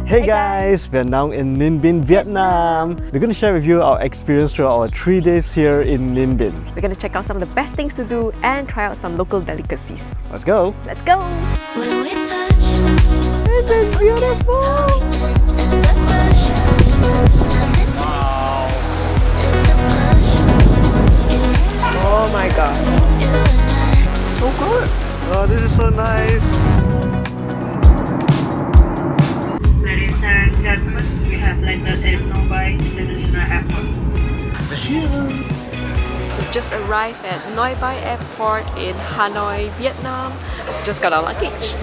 Hey guys, we're now in Ninh Binh, Vietnam. We're going to share with you our experience throughout our 3 days here in Ninh Binh. We're going to check out some of the best things to do and try out some local delicacies. Let's go! Let's go! This is beautiful! Wow! Oh my god! So good! Oh, this is so nice! Ladies and gentlemen, we have landed at Halong Bay International Airport. We've just arrived at Hanoi Bay Airport in Hanoi, Vietnam. Just got our luggage.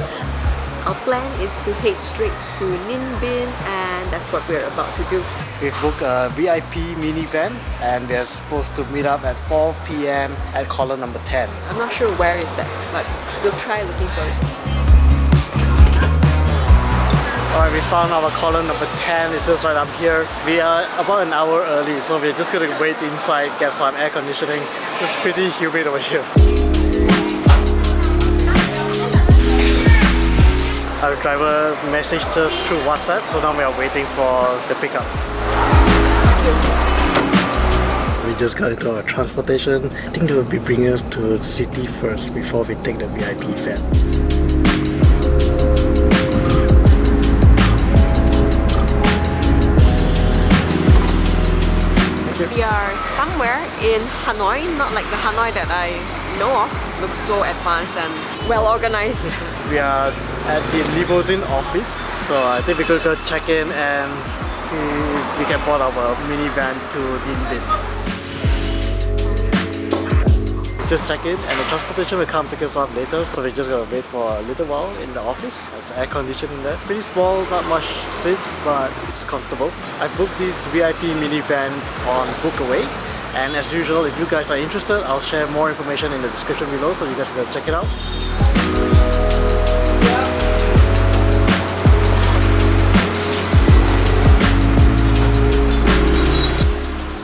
Our plan is to head straight to Ninh Binh, and that's what we're about to do. We booked a VIP minivan and we're supposed to meet up at 4 PM at column number 10. I'm not sure where is that, but we'll try looking for it. Alright, we found our column number 10. It's just right up here. We are about an hour early, so we're just gonna wait inside, get some air conditioning. It's pretty humid over here. Our driver messaged us through WhatsApp, so now we are waiting for the pickup. We just got into our transportation. I think they will be bringing us to the city first before we take the VIP van. We are somewhere in Hanoi, not like the Hanoi that I know of. It looks so advanced and well organized. We are at the limousine office, so I think we're gonna go check in and see if we can board our minivan to Ninh Binh. Just check in and the transportation will come pick us up later, so we're just gonna wait for a little while in the office. There's air conditioning there. Pretty small, not much seats, but it's comfortable. I booked this VIP minivan on Bookaway, and as usual, if you guys are interested, I'll share more information in the description below, so you guys can go check it out.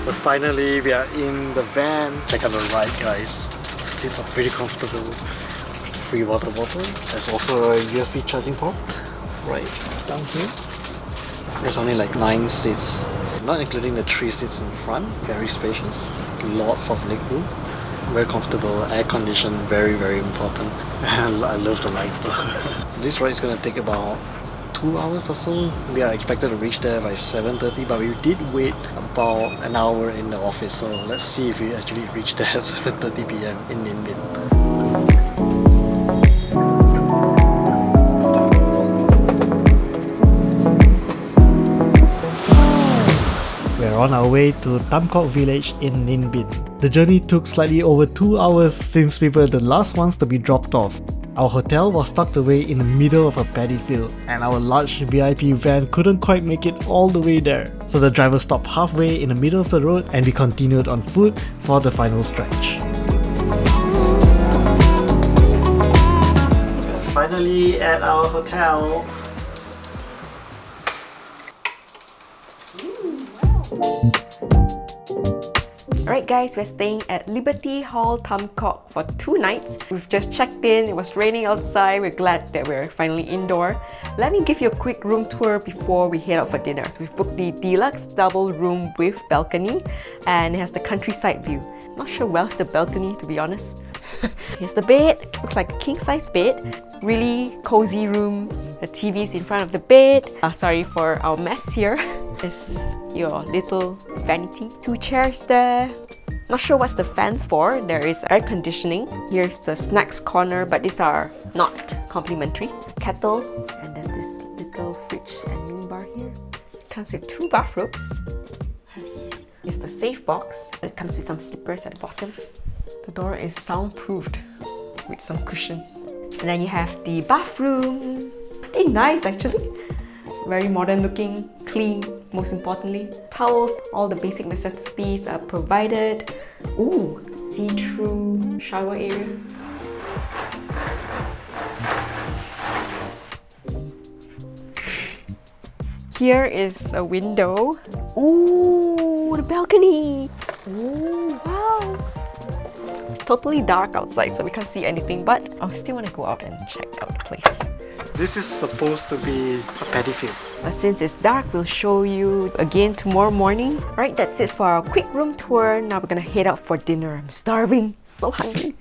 But finally, we are in the van. Check out the ride, guys. The seats are pretty comfortable. Free water bottle. There's also a USB charging port right down here. There's only like 9 seats, not including the 3 seats in front. Very spacious. Lots of leg room. Very comfortable. Air conditioned. Very, very important. And I love the lights though. So this ride is gonna take about 2 hours or so. We are expected to reach there by 7:30, but we did wait about an hour in the office, so let's see if we actually reach there at 7:30 PM in Ninh Binh. We're on our way to Tam Coc village in Ninh Binh. The journey took slightly over 2 hours since we were the last ones to be dropped off. Our hotel was tucked away in the middle of a paddy field, and our large VIP van couldn't quite make it all the way there. So the driver stopped halfway in the middle of the road and we continued on foot for the final stretch. Finally at our hotel. Alright guys, we're staying at Liberty Hall Tam Coc for 2 nights. We've just checked in, it was raining outside, we're glad that we're finally indoor. Let me give you a quick room tour before we head out for dinner. We've booked the Deluxe Double Room with balcony, and it has the countryside view. Not sure where's the balcony, to be honest. Here's the bed, looks like a king-size bed. Really cozy room. The TV's in front of the bed. Sorry for our mess here. Is your little vanity. 2 chairs there. Not sure what's the fan for. There is air conditioning. Here's the snacks corner, but these are not complimentary. Kettle, and there's this little fridge and minibar here. Comes with 2 bathrobes. Here's the safe box. It comes with some slippers at the bottom. The door is soundproofed with some cushion. And then you have the bathroom. Pretty nice actually. Very modern looking, clean, most importantly. Towels, all the basic necessities are provided. Ooh, see-through shower area. Here is a window. Ooh, the balcony. Ooh, wow. It's totally dark outside, so we can't see anything, but I still want to go out and check out the place. This is supposed to be a paddy field. But since it's dark, we'll show you again tomorrow morning. Alright, that's it for our quick room tour. Now we're gonna head out for dinner. I'm starving, so hungry.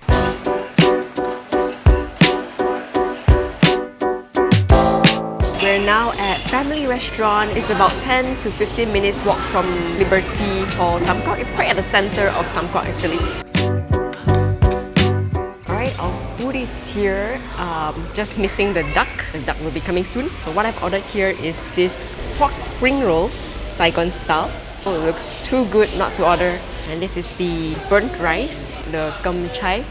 We're now at Family Restaurant. It's about 10 to 15 minutes walk from Liberty Hall, Tam Coc. It's quite at the center of Tam Coc actually. Alright, our food is here. Just missing the duck. The duck will be coming soon. So what I've ordered here is this pork spring roll, Saigon style. Oh, it looks too good not to order. And this is the burnt rice, the gum chai.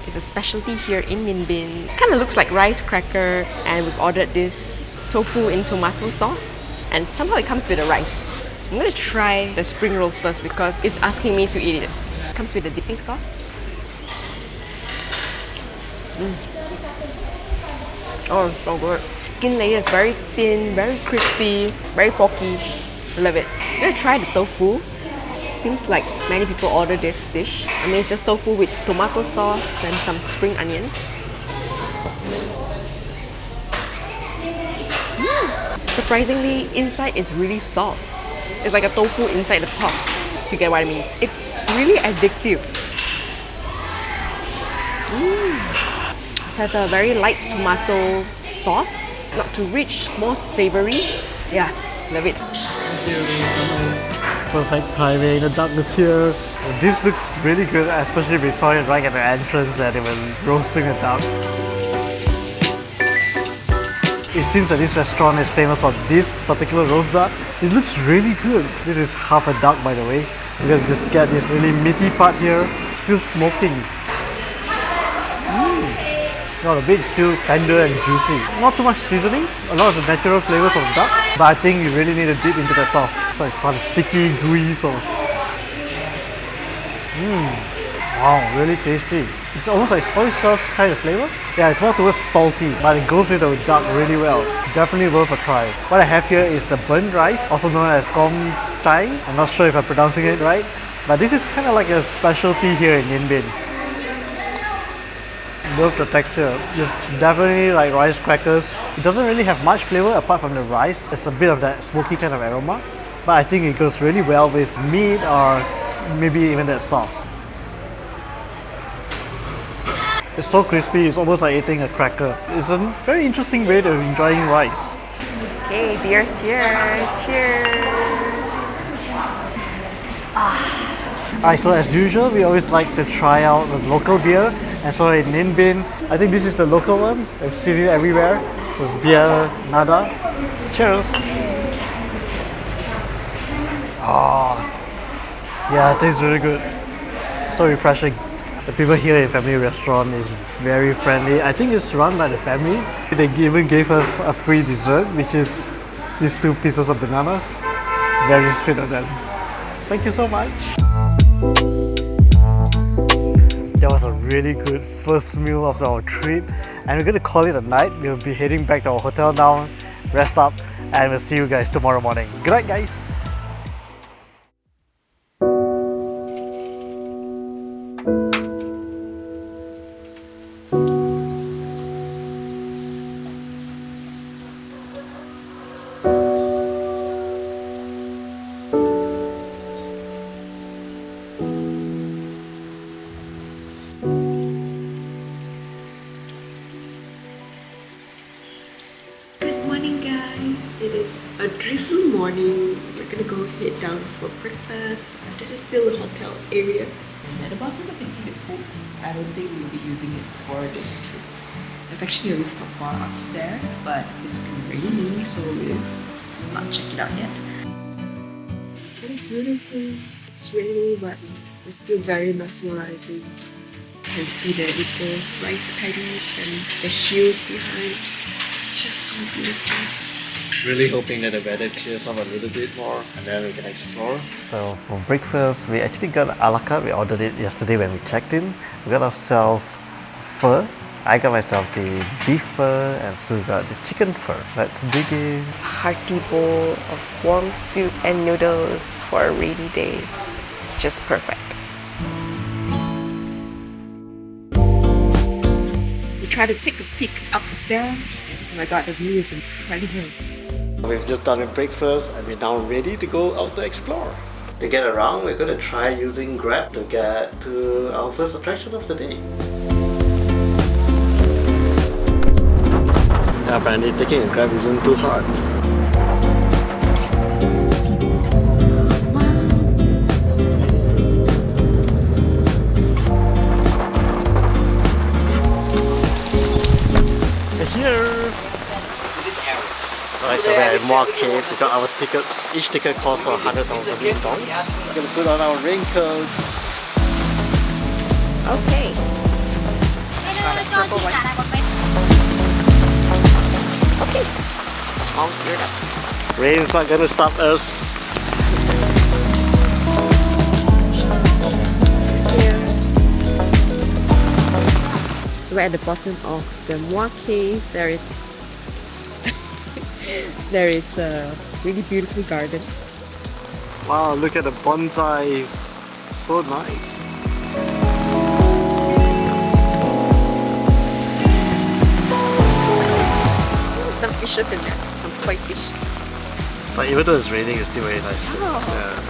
It's a specialty here in Ninh Binh. Kind of looks like rice cracker, and we've ordered this tofu in tomato sauce, and somehow it comes with the rice. I'm gonna try the spring roll first because it's asking me to eat it. It comes with the dipping sauce. Oh, so good. Skin layer is very thin, very crispy, very porky. Love it. I'm gonna try the tofu. Seems like many people order this dish. I mean, it's just tofu with tomato sauce and some spring onions. Surprisingly, inside is really soft. It's like a tofu inside the pot, if you get what I mean. It's really addictive. It has a very light tomato sauce, not too rich, it's more savory. Yeah, love it. Perfect timing, the duck is here. This looks really good, especially if we saw it right at the entrance that they were roasting the duck. It seems that this restaurant is famous for this particular roast duck. It looks really good. This is half a duck, by the way. You can just get this really meaty part here, still smoking. Oh, the meat is still tender and juicy. Not too much seasoning, a lot of the natural flavors of duck, but I think you really need to dip into the sauce. So it's some sticky, gooey sauce. Wow, really tasty. It's almost like soy sauce kind of flavor. Yeah, it's more towards salty, but it goes with the duck really well. Definitely worth a try. What I have here is the burnt rice, also known as gom chai. I'm not sure if I'm pronouncing it right, but this is kind of like a specialty here in Ninh Binh. Love the texture. It's definitely like rice crackers. It doesn't really have much flavor apart from the rice. It's a bit of that smoky kind of aroma, but I think it goes really well with meat or maybe even that sauce. It's so crispy, it's almost like eating a cracker. It's a very interesting way of enjoying rice. Okay, beer's here. Cheers! Alright, so as usual, we always like to try out the local beer. And so in Ninh Binh, I think this is the local one. I've seen it everywhere. So it's beer nada. Cheers! Oh, yeah, it tastes really good. So refreshing. The people here in Family Restaurant is very friendly. I think it's run by the family. They even gave us a free dessert, which is these 2 pieces of bananas. Very sweet of them. Thank you so much. That was a really good first meal of our trip, and we're going to call it a night. We'll be heading back to our hotel now, rest up, and we'll see you guys tomorrow morning. Good night, guys! It is a drizzly morning. We're gonna go head down for breakfast. This is still the hotel area. And at the bottom you can see the pool. I don't think we'll be using it for this trip. There's actually a rooftop bar upstairs, but it's been raining, so we'll not check it out yet. So beautiful. It's raining, but it's still very mesmerizing. You can see the little rice paddies and the hills behind. It's just so beautiful. Really hoping that the weather clears up a little bit more and then we can explore. So for breakfast, we actually got a la carte. We ordered it yesterday when we checked in. We got ourselves pho. I got myself the beef pho and Sue got the chicken pho. Let's dig in. A hearty bowl of warm soup and noodles for a rainy day. It's just perfect. We try to take a peek upstairs. Oh my god, the view is incredible. We've just done a breakfast and we're now ready to go out to explore. To get around, we're going to try using Grab to get to our first attraction of the day. Apparently taking a Grab isn't too hard. Alright, so we're at Mua Caves. We got our tickets. Each ticket costs $100,000. We're gonna put on our raincoats. Okay. Purple one. Okay. All geared up. Rain's not gonna stop us. So we're at the bottom of the Mua Cave. There is a really beautiful garden. Wow, look at the bonsais. So nice. Some fishes in there, some koi fish. But even though it's raining, it's still very nice. Oh. Yeah.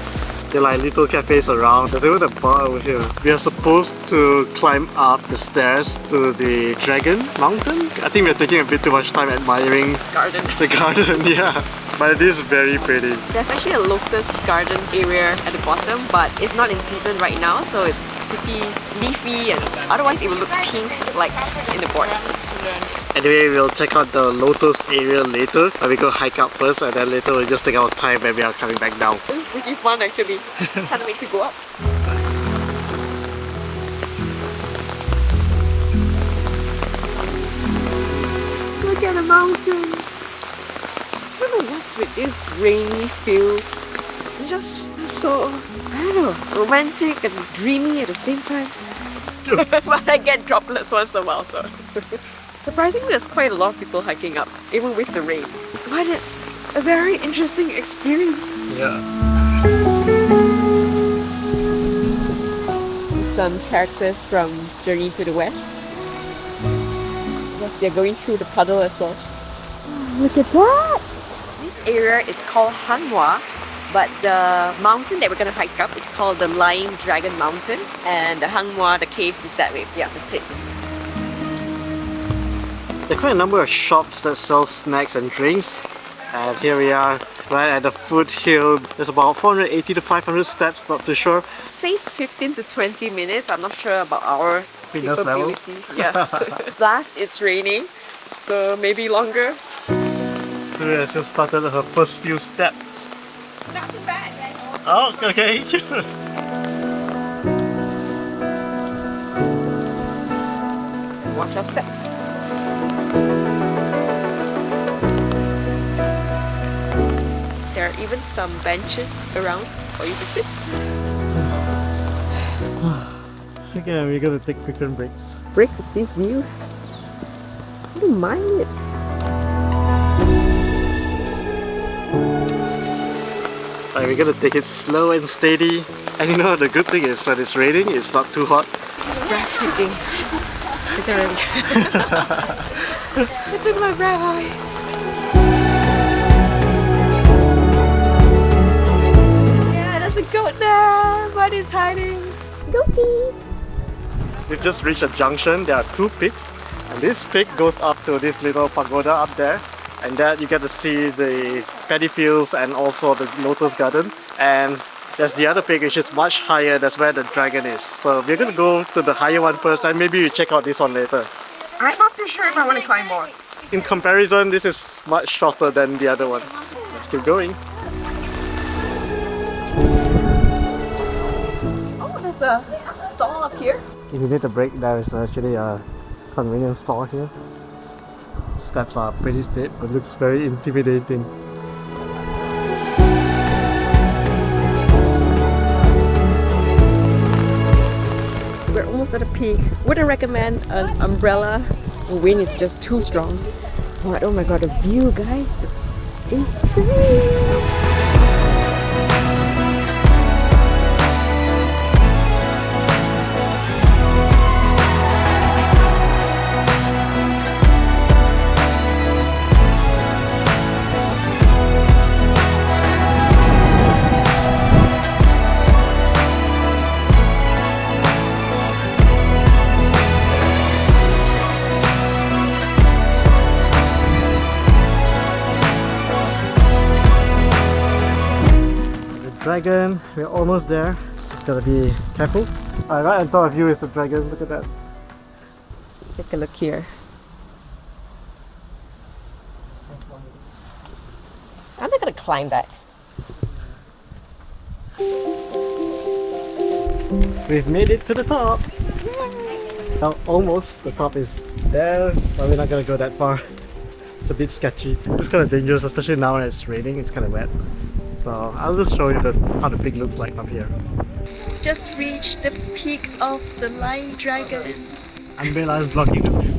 There are like little cafes around. There's even a bar over here. We are supposed to climb up the stairs to the Dragon Mountain. I think we're taking a bit too much time admiring Garden. the garden, yeah. But it is very pretty. There's actually a lotus garden area at the bottom, but it's not in season right now, so it's pretty leafy and otherwise it will look pink like in the board. Anyway, we'll check out the lotus area later. But we go hike up first and then later we'll just take our time when we are coming back down. It's pretty fun actually. Can't wait to go up. Look at the mountains. I don't know what's with this rainy feel. It's just so, I don't know, romantic and dreamy at the same time. But I get droplets once in a while, so. Surprisingly, there's quite a lot of people hiking up, even with the rain. But it's a very interesting experience. Yeah. Some characters from Journey to the West. Yes, they're going through the puddle as well. Oh, look at that! This area is called Hanoi, but the mountain that we're going to hike up is called the Lying Dragon Mountain, and the Hanoi, the caves, is that way. Yeah, let's take this way. There are quite a number of shops that sell snacks and drinks. And here we are, right at the foothill. There's about 480 to 500 steps, not too sure. It says 15 to 20 minutes. I'm not sure about our Fitness level. capability. Yeah. Plus, it's raining, so maybe longer. Suri has just started her first few steps. It's not too bad, right? Oh, okay. Watch our steps. There are even some benches around for you to sit. Okay, we're gonna take frequent breaks. Break with this view. I don't mind it. Alright, we're gonna take it slow and steady. And you know, the good thing is when it's raining, it's not too hot. It's breathtaking. Literally. It took my breath away. Yeah, there's a goat there, but it's hiding. Goatie! We've just reached a junction. There are two peaks, and this peak goes up to this little pagoda up there, and that you get to see the Paddy Fields and also the lotus garden. And there's the other peak which is much higher. That's where the dragon is. So we're gonna go to the higher one first, and maybe we check out this one later. I'm not too sure if I want to climb more. In comparison, this is much shorter than the other one. Let's keep going. Oh, there's a stall up here. If you need a break, there is actually a convenience store here. Steps are pretty steep, but looks very intimidating. We're almost at the peak. Wouldn't recommend an umbrella. The wind is just too strong. But oh my god, the view, guys, it's insane. dragon. We're almost there. Just gotta be careful. Right on top of you is the dragon. Look at that. Let's take a look here. I'm not gonna climb that. We've made it to the top. Now almost the top is there, but we're not gonna go that far. It's a bit sketchy. It's kind of dangerous, especially now when it's raining. It's kind of wet. So I'll just show you how the peak looks like from here. Just reached the peak of the Lion Dragon. Umbrella is blocking the view.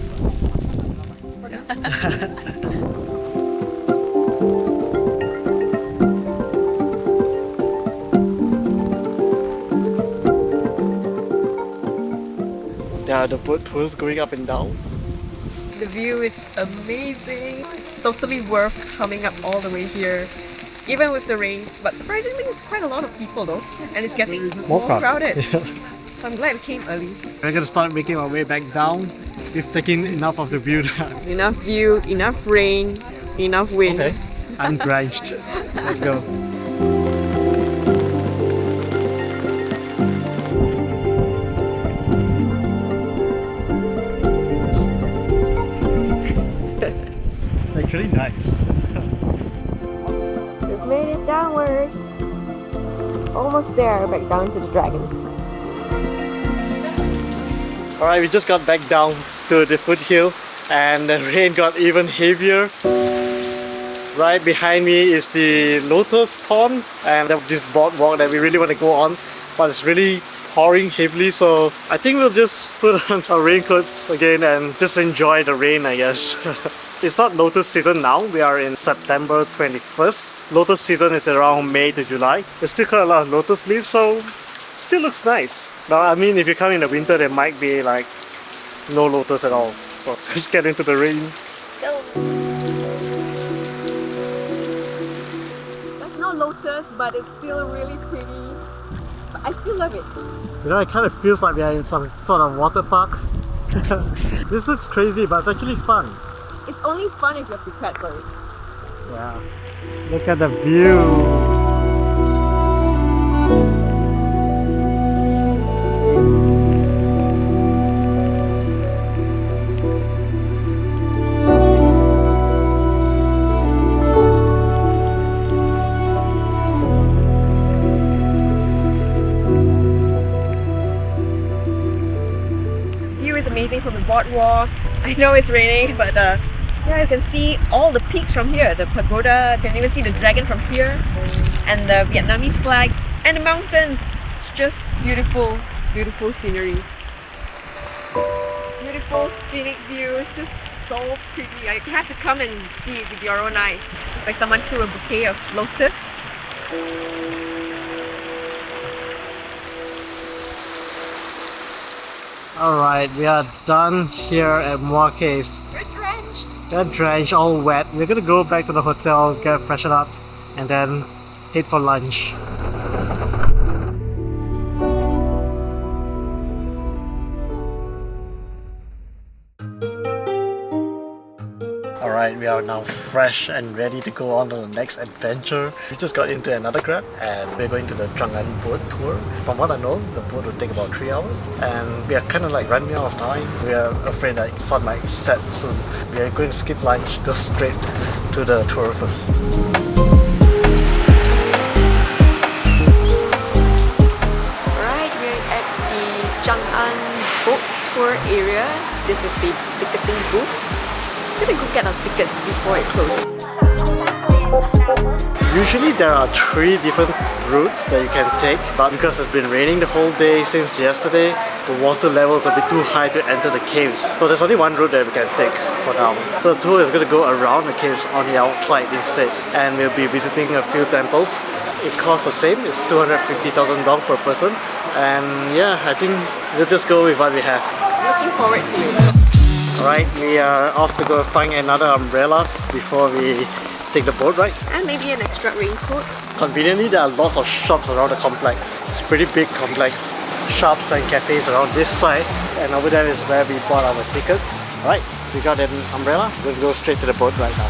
There are the boat tours going up and down. The view is amazing. It's totally worth coming up all the way here, even with the rain. But surprisingly, it's quite a lot of people though, and it's getting more crowded. Yeah. So I'm glad we came early. We're gonna start making our way back down. We've taken enough of the view now. Enough view, enough rain, enough wind. Okay, I'm drenched. Let's go. It's actually nice. We've made it downwards. Almost there, back down to the dragon. Alright, we just got back down to the foothill and the rain got even heavier. Right behind me is the lotus pond and this boardwalk that we really want to go on, but it's really pouring heavily, so I think we'll just put on our raincoats again and just enjoy the rain, I guess. It's not lotus season now, we are in September 21st. Lotus season is around May to July. There's still quite a lot of lotus leaves, so it still looks nice. Now, I mean, if you come in the winter, there might be like no lotus at all. So just get into the rain. Still. There's no lotus, but it's still really pretty. But I still love it. You know, it kind of feels like we are in some sort of water park. This looks crazy, but it's actually fun. It's only fun if you're prepared for it. Yeah. Look at the view. Amazing from the boardwalk. I know it's raining, but yeah, you can see all the peaks from here. The pagoda, you can even see the dragon from here, and the Vietnamese flag, and the mountains. Just beautiful, beautiful scenery. Beautiful scenic view. It's just so pretty. You have to come and see it with your own eyes. It's like someone threw a bouquet of lotus. Alright, we are done here at Mua Caves. We're drenched. We're drenched, all wet. We're gonna go back to the hotel, get freshened up, and then head for lunch. Alright, we are now fresh and ready to go on to the next adventure. We just got into another Grab and we're going to the Trang boat tour. From what I know, the boat will take about 3 hours and we are kind of like running out of time. We are afraid that sun might set soon. We are going to skip lunch, go straight to the tour first. Alright, we're at the Trang boat tour area. This is the ticketing booth. I'm gonna go get our tickets before it closes. Usually there are 3 different routes that you can take, but because it's been raining the whole day since yesterday, the water levels are a bit too high to enter the caves. So there's only one route that we can take for now. So the tour is going to go around the caves on the outside instead, and we'll be visiting a few temples. It costs the same, it's 250,000 dong per person, and yeah, I think we'll just go with what we have. Looking forward to it. Alright, we are off to go find another umbrella before we take the boat ride. And maybe an extra raincoat. Conveniently, there are lots of shops around the complex. It's a pretty big complex. Shops and cafes around this side, and over there is where we bought our tickets. Alright, we got an umbrella. We'll go straight to the boat right now.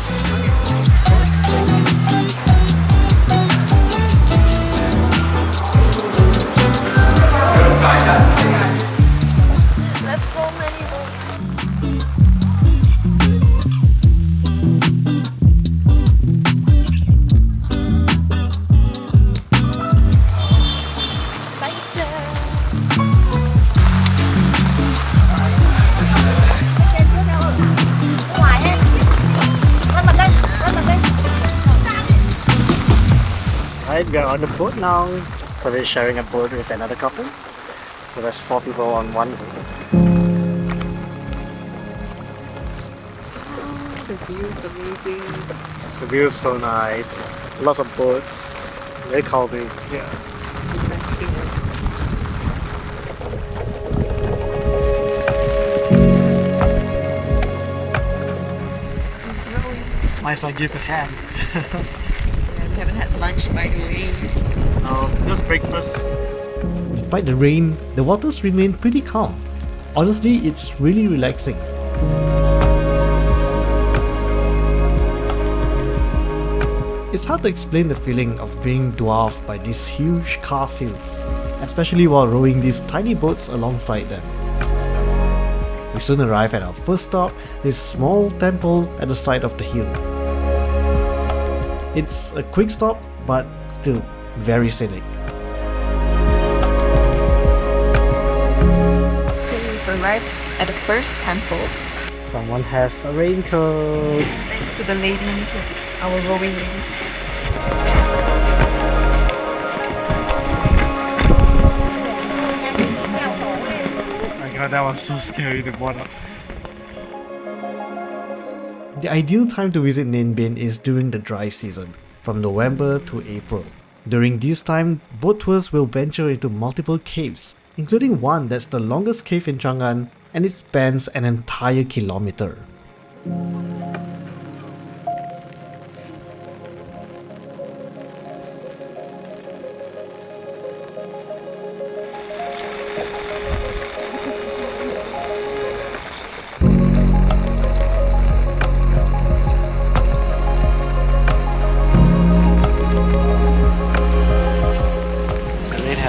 Alright, we are on the boat now. So we're sharing a boat with another couple. So there's 4 people on one boat. The view is amazing. The view is so nice. Lots of boats. Very calming. Yeah. Relaxing. Might as well give a hand. Yeah, we haven't had lunch by the way. No, just breakfast. Despite the rain, the waters remain pretty calm. Honestly, it's really relaxing. It's hard to explain the feeling of being dwarfed by these huge karst hills, especially while rowing these tiny boats alongside them. We soon arrive at our first stop, this small temple at the side of the hill. It's a quick stop, but still very scenic. We've arrived at the first temple. Someone has a raincoat. Thanks to the lady, our rowing lady. My god, that was so scary, the water. The ideal time to visit Ninh Binh is during the dry season, from November to April. During this time, boat tours will venture into multiple caves, including one that's the longest cave in Chang'an, and it spans an entire kilometer.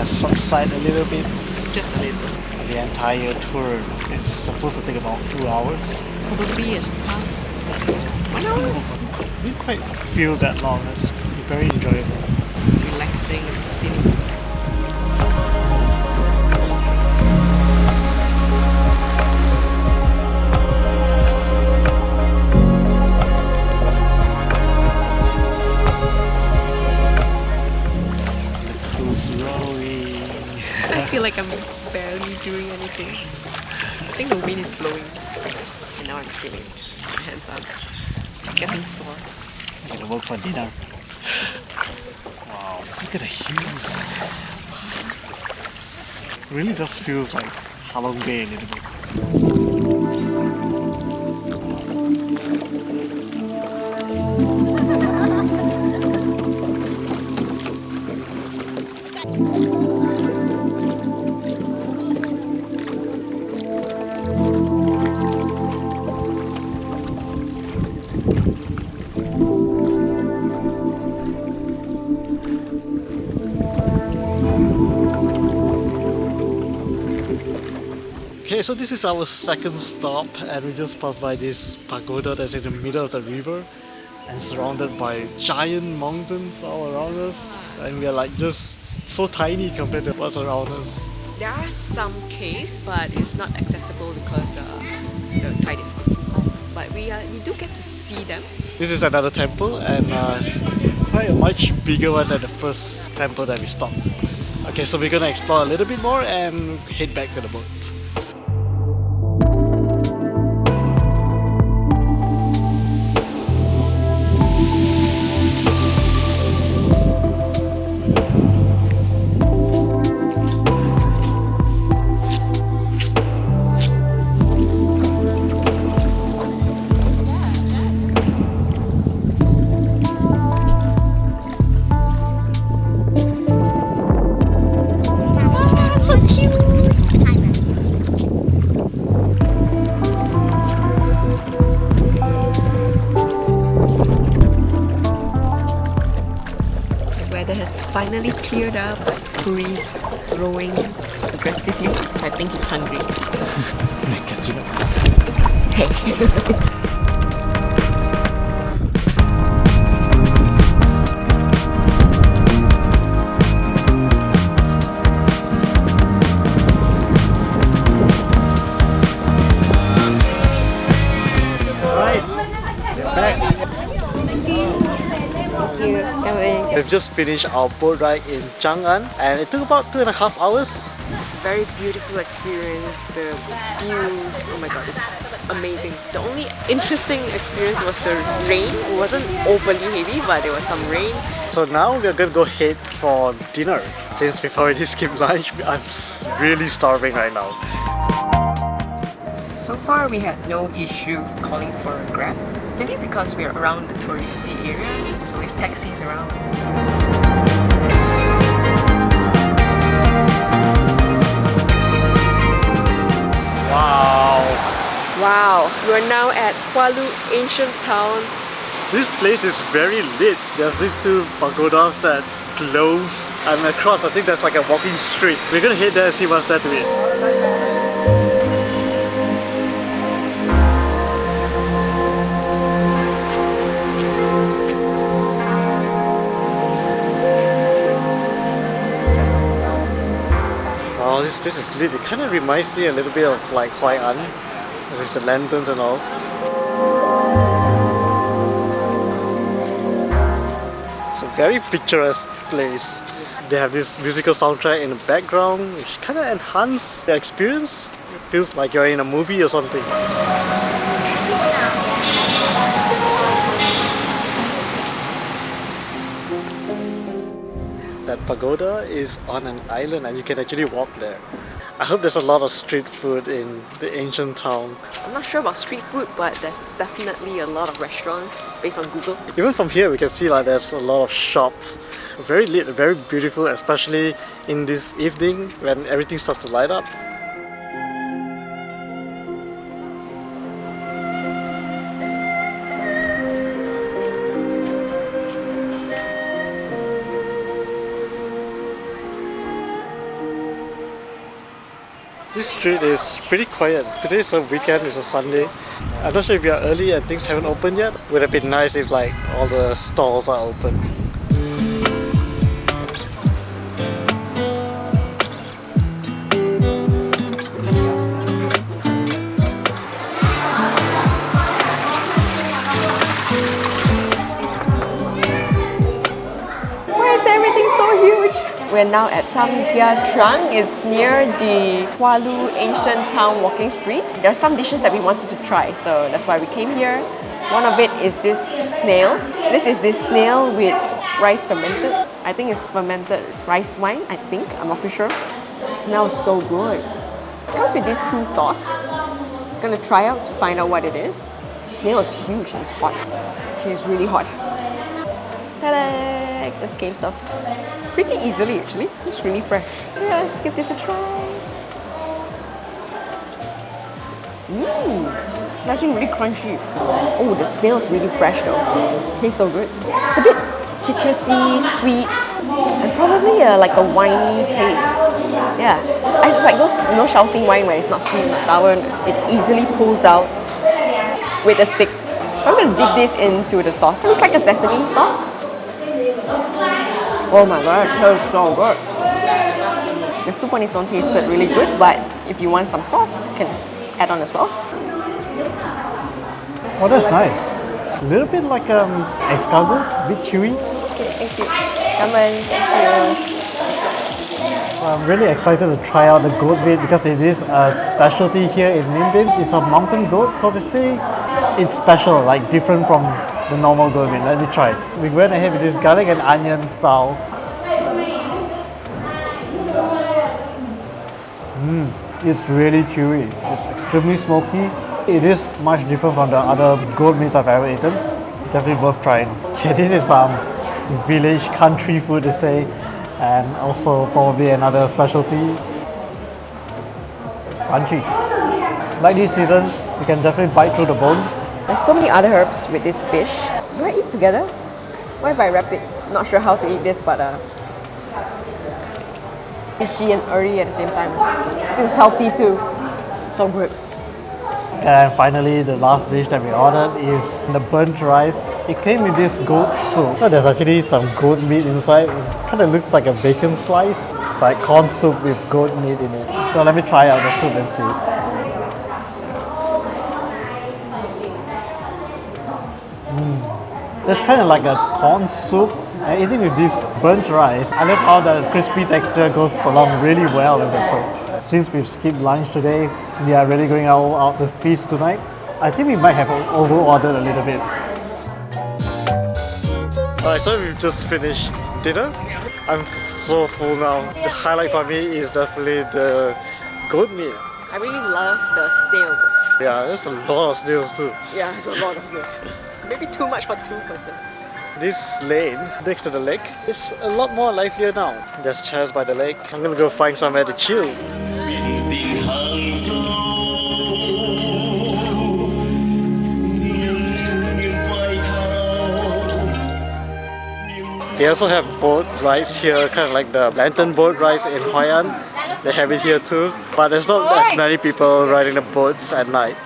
Subside a little bit. Just a little. The entire tour is supposed to take about 2 hours. Probably it's past 1 hour. We didn't quite feel that long. It's very enjoyable. Relaxing and scenic. I feel like I'm barely doing anything. I think the wind is blowing. And now I'm feeling my hands are getting sore. I'm gonna work for dinner. Wow, look at the hills. Really just feels like Halong Bay a little bit. Okay, so this is our second stop and we just passed by this pagoda that's in the middle of the river and surrounded by giant mountains all around us, and we are like just so tiny compared to what's around us. There are some caves, but it's not accessible because the tide is good. But we do get to see them. This is another temple and it's quite a much bigger one than the first temple that we stopped. Okay, so we're gonna explore a little bit more and head back to the boat. Finally cleared up. Puri's rowing aggressively. I think he's hungry. Hey. Alright, we're back. Thank you. Coming. We've just finished our boat ride in Chang'an and it took about 2.5 hours. It's a very beautiful experience. The views, oh my god, it's amazing. The only interesting experience was the rain. It wasn't overly heavy, but there was some rain. So now we're gonna go head for dinner. Since we've already skipped lunch, I'm really starving right now. So far, we had no issue calling for a Grab. Maybe because we're around the touristy area, there's always taxis around. Wow! Wow, we're now at Hoa Lu Ancient Town. This place is very lit. There's these two pagodas that glows, and across I think there's like a walking street. We're gonna head there and see what's there to eat. Oh, this place is lit. It kind of reminds me a little bit of like Hoi An with the lanterns and all. It's a very picturesque place. They have this musical soundtrack in the background which kind of enhances the experience. It feels like you're in a movie or something. That pagoda is on an island and you can actually walk there. I hope there's a lot of street food in the ancient town. I'm not sure about street food, but there's definitely a lot of restaurants based on Google. Even from here we can see like there's a lot of shops. Very lit, very beautiful, especially in this evening when everything starts to light up. This street is pretty quiet. Today is a weekend, it's a Sunday. I'm not sure if we are early and things haven't opened yet. Would have been nice if like all the stalls are open. Why is everything so huge? We're now at Tam Coc. It's near the Hoa Lu Ancient Town walking street. There are some dishes that we wanted to try, so that's why we came here. One of it is this snail. This is this snail with rice fermented. I think it's fermented rice wine, I think. I'm not too sure. It smells so good. It comes with these two sauce. It's gonna try out to find out what it is. The snail is huge and it's hot. Okay, it's really hot. Ta-da! This came off pretty easily actually. It's really fresh. Yeah, let's give this a try. It's actually really crunchy. Oh, the snail is really fresh though. Tastes so good. It's a bit citrusy, sweet, and probably like a winey taste. Yeah, I just like those, you know, Shaoxing wine where it's not sweet, not sour. It easily pulls out with a stick. I'm gonna dip this into the sauce. It looks like a sesame sauce. Oh my god, that is so good. The soup on its own tasted really good, but if you want some sauce, you can add on as well. Oh, that's nice. A little bit like escargot, a bit chewy. Okay, thank you. Come on, thank you. I'm really excited to try out the goat meat because it is a specialty here in Ninh Binh. It's a mountain goat, so to say. It's special, like different from the normal goat meat. Let me try it. We went ahead with this garlic and onion style. It's really chewy. It's extremely smoky. It is much different from the other goat meats I've ever eaten. Definitely worth trying. Okay, this is village country food to say, and also probably another specialty. Crunchy. Like this season, you can definitely bite through the bone. There's so many other herbs with this fish. Do I eat together? What if I wrap it? Not sure how to eat this, but fishy and earthy at the same time. This is healthy too. So good. And finally, the last dish that we ordered is the burnt rice. It came with this goat soup. So there's actually some goat meat inside. It kind of looks like a bacon slice. It's like corn soup with goat meat in it. So let me try out the soup and see. It's kind of like a corn soup And eating with this burnt rice, I love how the crispy texture goes along really well with it. So since we've skipped lunch today, we are really going out to feast tonight. I think we might have over-ordered a little bit. Alright, so we've just finished dinner. I'm so full now. The highlight for me is definitely the goat meat. I really love the snail. Yeah, there's a lot of snails too. Yeah, there's a lot of snail. Maybe too much for 2 person. This lane next to the lake is a lot more livelier now. There's chairs by the lake. I'm gonna go find somewhere to chill. They also have boat rides here, kind of like the lantern boat rides in Hoi An. They have it here too, but there's not as many people riding the boats at night.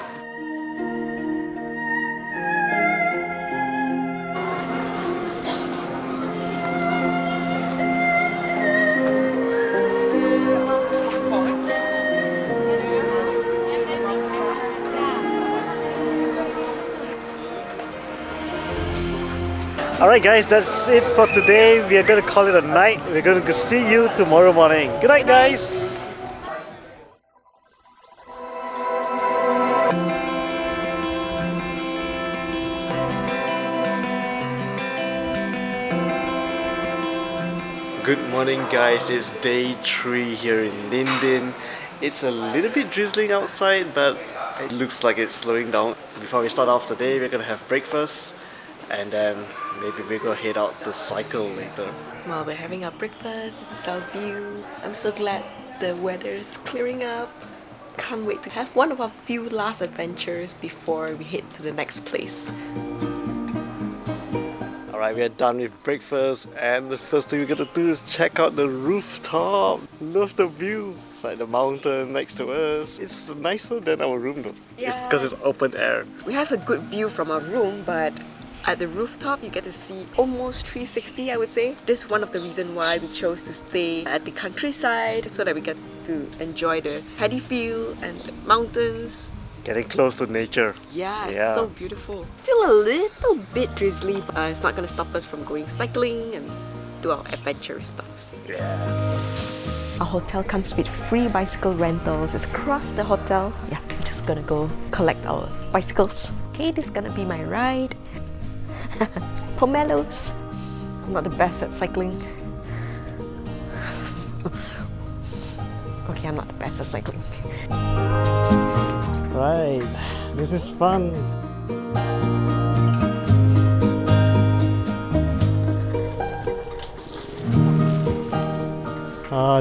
Alright guys, that's it for today. We are going to call it a night. We're going to see you tomorrow morning. Good night guys! Good morning guys, it's day 3 here in Ninh Binh. It's a little bit drizzling outside, but it looks like it's slowing down. Before we start off the day, we're going to have breakfast. And then maybe we're gonna head out to cycle later. While we're having our breakfast, this is our view. I'm so glad the weather is clearing up. Can't wait to have one of our few last adventures before we head to the next place. Alright, we are done with breakfast and the first thing we're gonna do is check out the rooftop. Love the view. It's like the mountain next to us. It's nicer than our room though. Yeah. Because it's open air. We have a good view from our room, but at the rooftop, you get to see almost 360, I would say. This is one of the reasons why we chose to stay at the countryside, so that we get to enjoy the Paddy Field and the mountains. Getting close to nature. Yeah, it's so beautiful. Still a little bit drizzly, but it's not going to stop us from going cycling and do our adventurous stuff. Yeah. Our hotel comes with free bicycle rentals. It's across the hotel. Yeah, we're just gonna go collect our bicycles. Okay, this is gonna be my ride. Pomelos. I'm not the best at cycling. Okay, I'm not the best at cycling. Right, this is fun.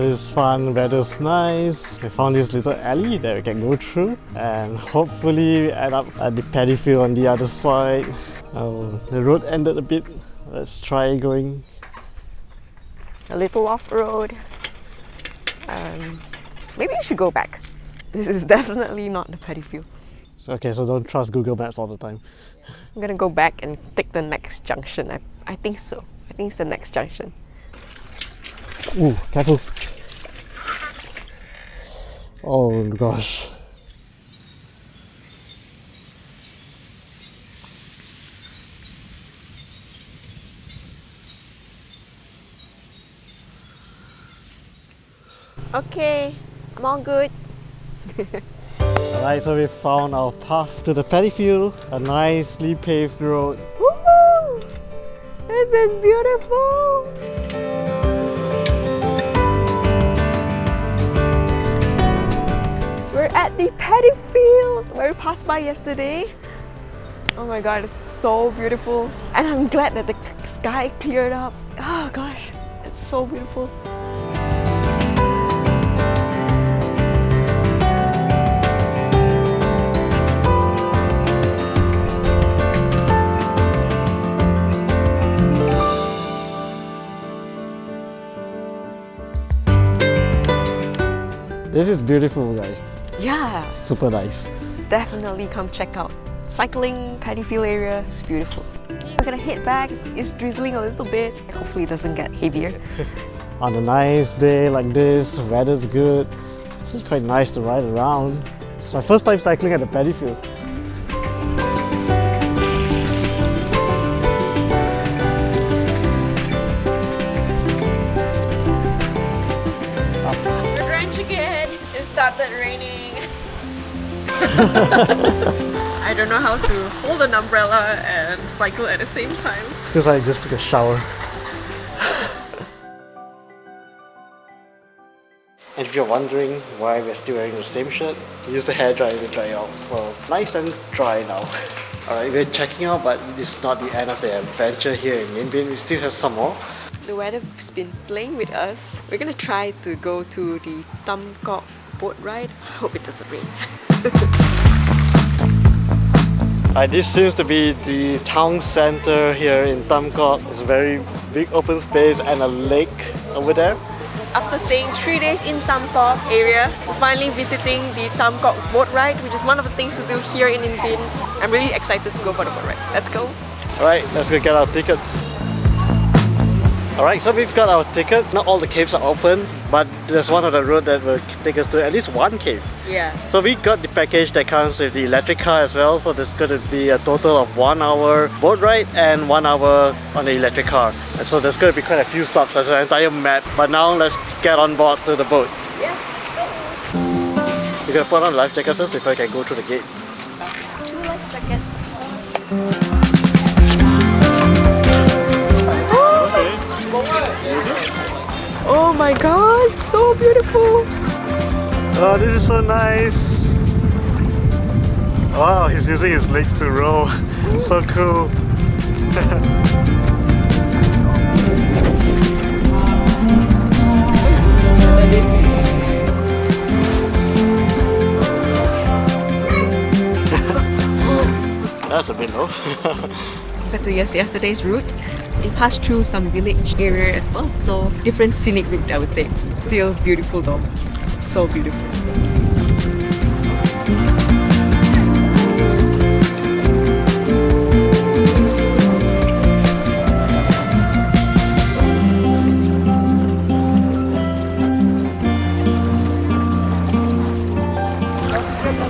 This is fun, weather's nice. We found this little alley that we can go through, and hopefully we end up at the Paddy Field on the other side. The road ended a bit. Let's try going. A little off-road. Maybe you should go back. This is definitely not the Paddy Field. Okay, so don't trust Google Maps all the time. I'm gonna go back and take the next junction. I think so. I think it's the next junction. Ooh, careful. Oh gosh. Okay, I'm all good. Alright, so we found our path to the Paddy Field, a nicely paved road. Woo! This is beautiful! We're at the Paddy Fields where we passed by yesterday. Oh my god, it's so beautiful. And I'm glad that the sky cleared up. Oh gosh, it's so beautiful. This is beautiful, guys. Yeah, Super nice. definitely come check out. Cycling, Paddy Field area, it's beautiful. We're gonna head back. It's drizzling a little bit. Hopefully it doesn't get heavier. On a nice day like this, weather's good. It's quite nice to ride around. It's my first time cycling at the Paddy Field. started raining. I don't know how to hold an umbrella and cycle at the same time. Because I just took a shower. And if you're wondering why we're still wearing the same shirt, we use the hairdryer to dry out. So nice and dry now. Alright, we're checking out, but it's not the end of the adventure here in Ninh Binh. We still have some more. The weather's been playing with us. We're gonna try to go to the Tam Coc Boat Ride. Hope it doesn't rain. This seems to be the town center here in Tam Coc. It's a very big open space and a lake over there. After staying 3 days in Tam Coc area, we're finally visiting the Tam Coc Boat Ride, which is one of the things to do here in Ninh Binh. I'm really excited to go for the boat ride. Let's go! Alright, let's go get our tickets. Alright, so we've got our tickets. Not all the caves are open, but there's one on the road that will take us to at least one cave. Yeah. So we got the package that comes with the electric car as well, so there's going to be a total of 1 hour boat ride and 1 hour on the electric car. And so there's going to be quite a few stops. There's an entire map. But now let's get on board to the boat. Yeah. We're going to put on a life jacket first before I can go through the gate. 2 life jackets. Oh my god, so beautiful! Oh, this is so nice! Wow, he's using his legs to row. So cool! That's a bit low. Compared to yesterday's route, it passed through some village area as well, so different scenic route I would say. Still beautiful though, so beautiful.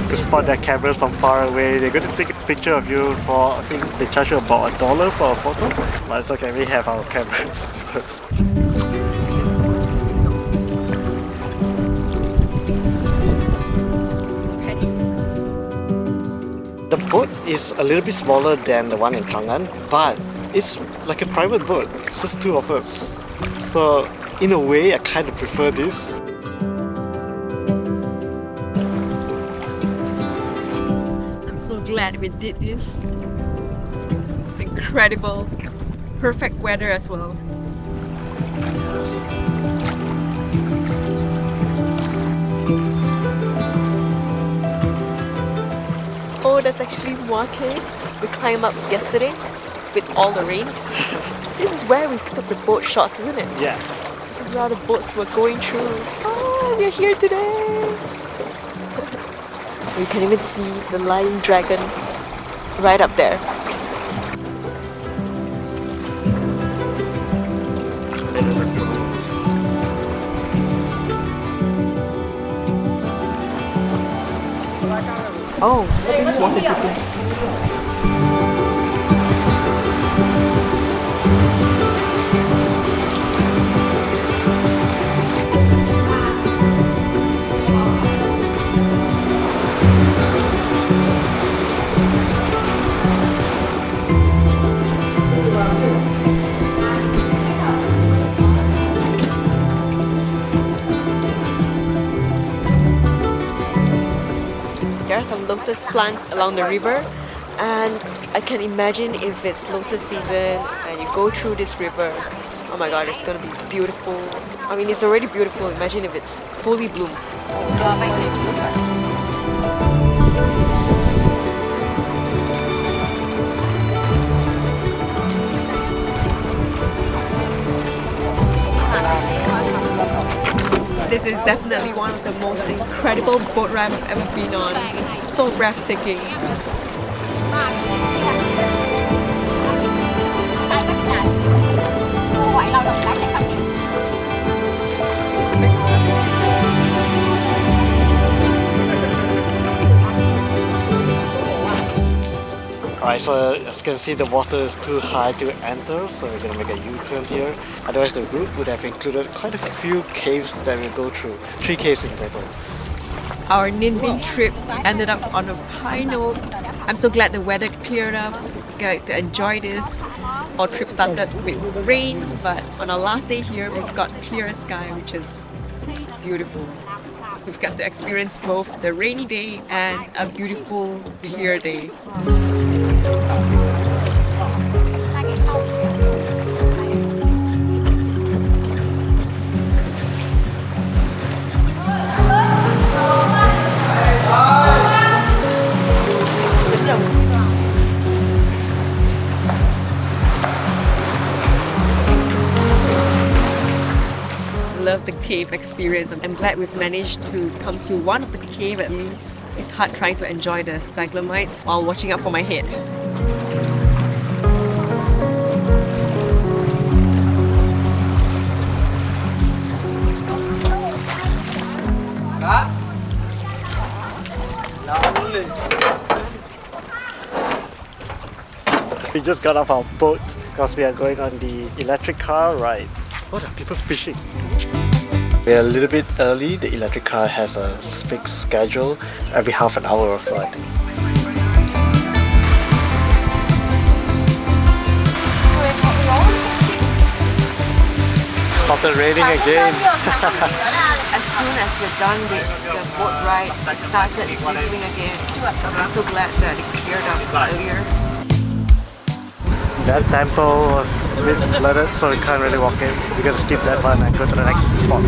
To spot their cameras from far away, they're going to take a picture of you for, I think they charge you about $1 for a photo. But it's okay, we have our cameras first. The boat is a little bit smaller than the one in Trang, but it's like a private boat. It's just 2 of us. So in a way, I kind of prefer this. Glad we did this. It's incredible. Perfect weather as well. Oh, that's actually Mua Cave. We climbed up yesterday with all the rains. This is where we took the boat shots, isn't it? Yeah. Where the boats were going through. Oh, we're here today. You can even see the lion dragon right up there. Oh, look at this water dripping. There are some lotus plants along the river, and I can imagine if it's lotus season and you go through this river, oh my god, it's gonna be beautiful. I mean, it's already beautiful. Imagine if it's fully bloomed. This is definitely one of the most incredible boat rides I've ever been on. It's so breathtaking. Alright, so as you can see, the water is too high to enter, so we're gonna make a U-turn here. Otherwise the route would have included quite a few caves that we'll go through. 3 caves in total. our Ninh Binh trip ended up on a high note. I'm so glad the weather cleared up. Get to enjoy this. Our trip started with rain, but on our last day here, we've got clear sky, which is beautiful. We've got to experience both the rainy day and a beautiful clear day. Love the cave experience. I'm glad we've managed to come to one of the cave at least. It's hard trying to enjoy the stalagmites while watching out for my head. We just got off our boat because we are going on the electric car ride. What are people fishing? We're a little bit early. The electric car has a fixed schedule every half an hour or so, I think. Started raining again. As soon as we're done with the boat ride, it started drizzling again. I'm so glad that it cleared up earlier. That temple was a bit flooded, so we can't really walk in. We're gonna skip that one and go to the next spot.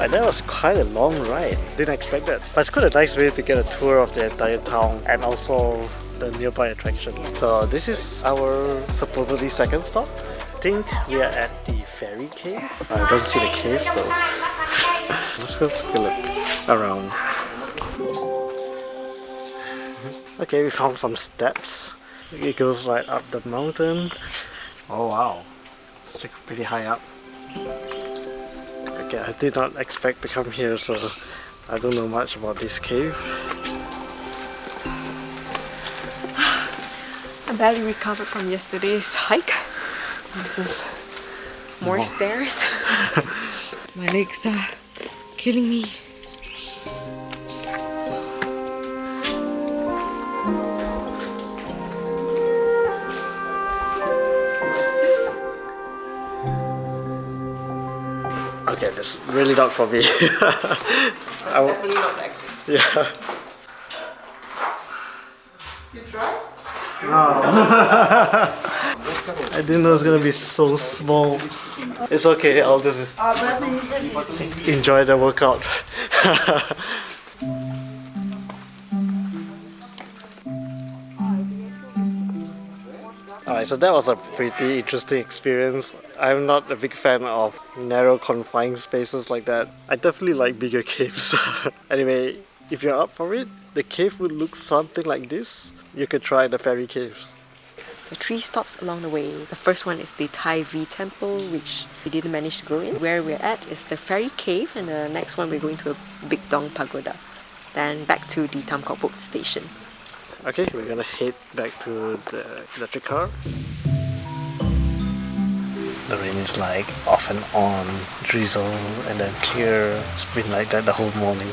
That was quite a long ride. Didn't expect that. But it's quite a nice way to get a tour of the entire town and also the nearby attraction. So this is our supposedly second stop. I think we are at the ferry cave. I don't see the cave though. Let's go take a look around. Okay, we found some steps. It goes right up the mountain. Oh wow, it's like pretty high up. Okay, I did not expect to come here, so I don't know much about this cave. I barely recovered from yesterday's hike. This is more stairs. My legs are killing me. Okay, that's really not for me. Definitely not the exit. Yeah. You try? No. I didn't know it was gonna be so small. It's okay, I'll just enjoy the workout. Alright, so that was a pretty interesting experience. I'm not a big fan of narrow confined spaces like that. I definitely like bigger caves. Anyway, if you're up for it, the cave would look something like this. You could try the ferry caves. The 3 stops along the way. The first one is the Thai V temple, which we didn't manage to go in. Where we're at is the ferry cave, and the next one we're going to a Big Dong Pagoda. Then back to the Tam Coc Boat Station. Okay, we're gonna head back to the electric car. The rain is like off and on, drizzle and then clear. It's been like that the whole morning.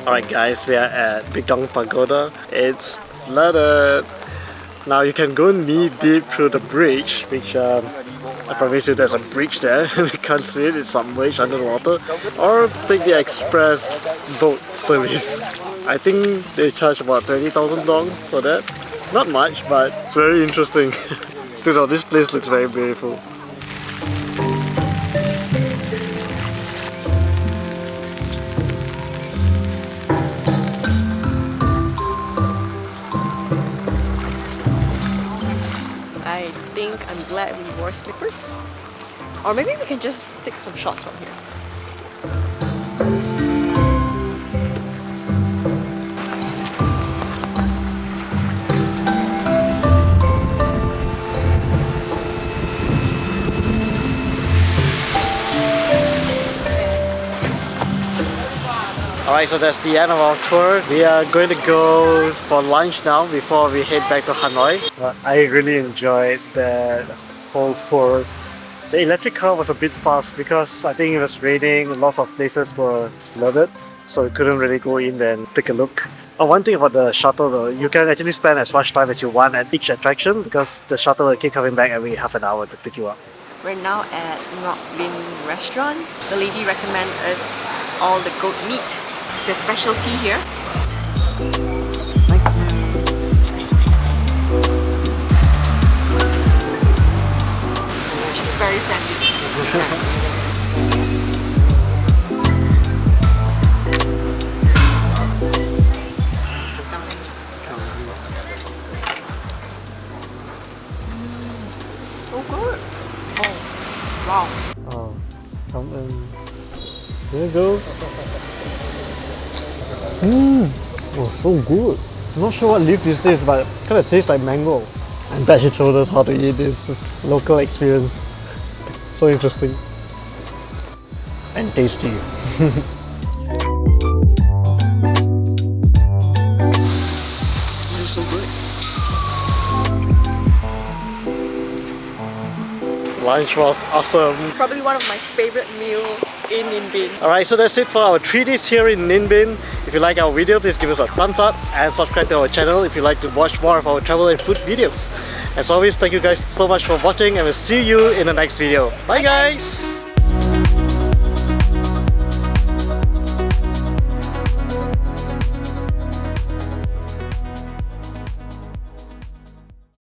Alright guys, we are at Big Dong Pagoda. It's flooded. Now you can go knee deep through the bridge, which I promise you there's a bridge there. You can't see it, it's submerged under the water. Or take the express boat service. I think they charge about 20,000 dongs for that. Not much, but it's very interesting. Still though, this place looks very beautiful. I think I'm glad we wore slippers. Or maybe we can just take some shots from here. Alright, so that's the end of our tour. We are going to go for lunch now before we head back to Hanoi. I really enjoyed the whole tour. The electric car was a bit fast because I think it was raining, lots of places were flooded, so we couldn't really go in and take a look. One thing about the shuttle though, you can actually spend as much time as you want at each attraction because the shuttle will keep coming back every half an hour to pick you up. We're now at Ngoc restaurant. The lady recommended us all the goat meat. It's their specialty here. She's very friendly. So good. Oh, wow. Oh, come in. Here it goes. Oh, so good. I'm not sure what leaf this is, but it kind of tastes like mango. And Bet she showed us how to eat this. It's a local experience. So interesting. And tasty. It's so good. Lunch was awesome. Probably one of my favorite meals in Ninh Binh. Alright, so that's it for our 3 days here in Ninh Binh. If you like our video, please give us a thumbs up and subscribe to our channel if you'd like to watch more of our travel and food videos. As always, thank you guys so much for watching and we'll see you in the next video. Bye guys!